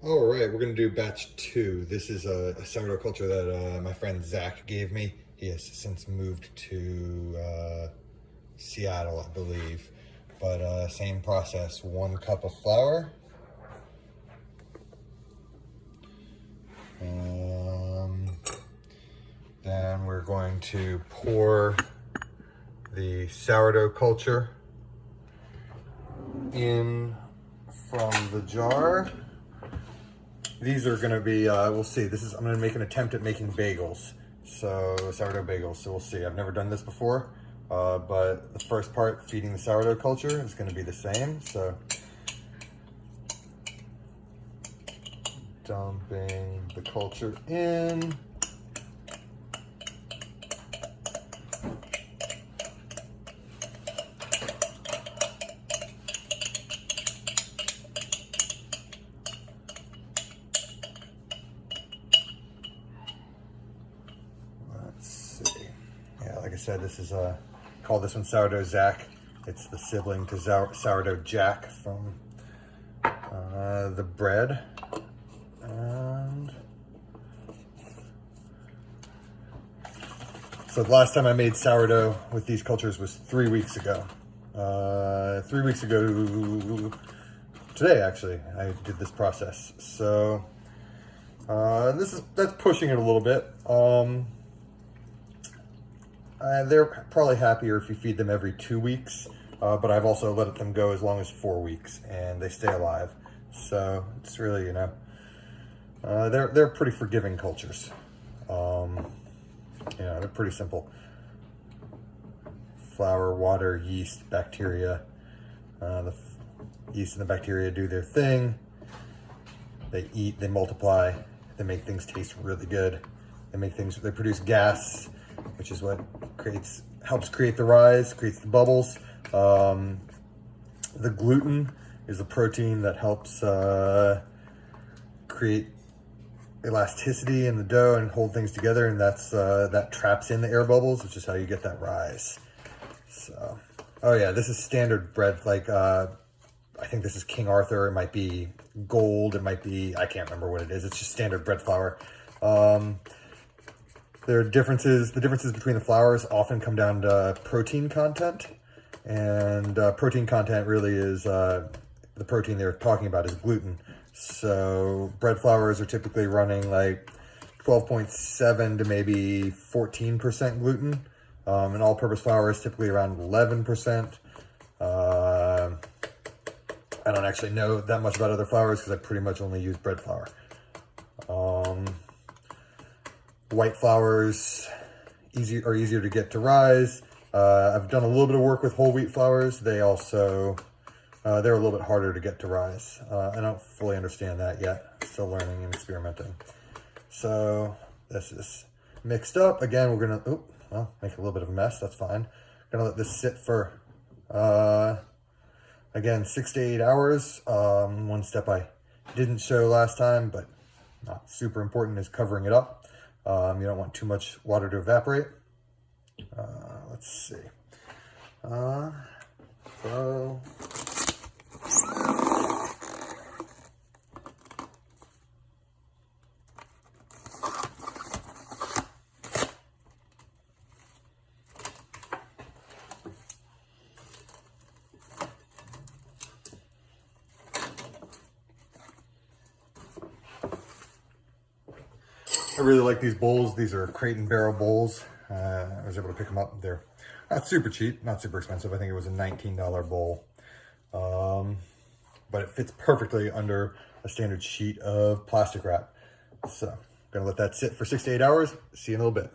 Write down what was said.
All right, we're gonna do batch 2. This is a sourdough culture that my friend Zach gave me. He has since moved to Seattle, I believe. But same process, 1 cup of flour. Then we're going to pour the sourdough culture in from the jar. These are gonna be, we'll see. I'm gonna make an attempt at making bagels. So sourdough bagels, so we'll see. I've never done this before, but the first part, feeding the sourdough culture, is gonna be the same. So dumping the culture in. Yeah, like I said, this is call this one Sourdough Zach. It's the sibling to Sourdough Jack from the bread. And so the last time I made sourdough with these cultures was 3 weeks ago. 3 weeks ago today, actually, I did this process. So that's pushing it a little bit. They're probably happier if you feed them every 2 weeks, but I've also let them go as long as 4 weeks, and they stay alive. So it's really, they're pretty forgiving cultures. They're pretty simple. Flour, water, yeast, bacteria. The yeast and the bacteria do their thing. They eat, they multiply, they make things taste really good. They produce gas, which is what helps create the rise, creates the bubbles. The gluten is the protein that helps create elasticity in the dough and hold things together, and that traps in the air bubbles, which is how you get that rise. So, oh yeah, this is standard bread. Like I think this is King Arthur. It might be gold. It might be, I can't remember what it is. It's just standard bread flour. There are differences. The differences between the flours often come down to protein content, and protein content really is the protein they're talking about is gluten. So bread flours are typically running like 12.7 to maybe 14% gluten, and all-purpose flour is typically around 11%. I don't actually know that much about other flours because I pretty much only use bread flour. White flours are easier to get to rise. I've done a little bit of work with whole wheat flours. They also, they're a little bit harder to get to rise. I don't fully understand that yet. Still learning and experimenting. So this is mixed up. Again, we're gonna, make a little bit of a mess. That's fine. Gonna let this sit for, again, 6 to 8 hours. One step I didn't show last time, but not super important, is covering it up. You don't want too much water to evaporate. Let's see. I really like these bowls. These are Crate and Barrel bowls. I was able to pick them up. They're not super cheap, not super expensive. I think it was a $19 bowl. But it fits perfectly under a standard sheet of plastic wrap. So I'm gonna let that sit for 6 to 8 hours. See you in a little bit.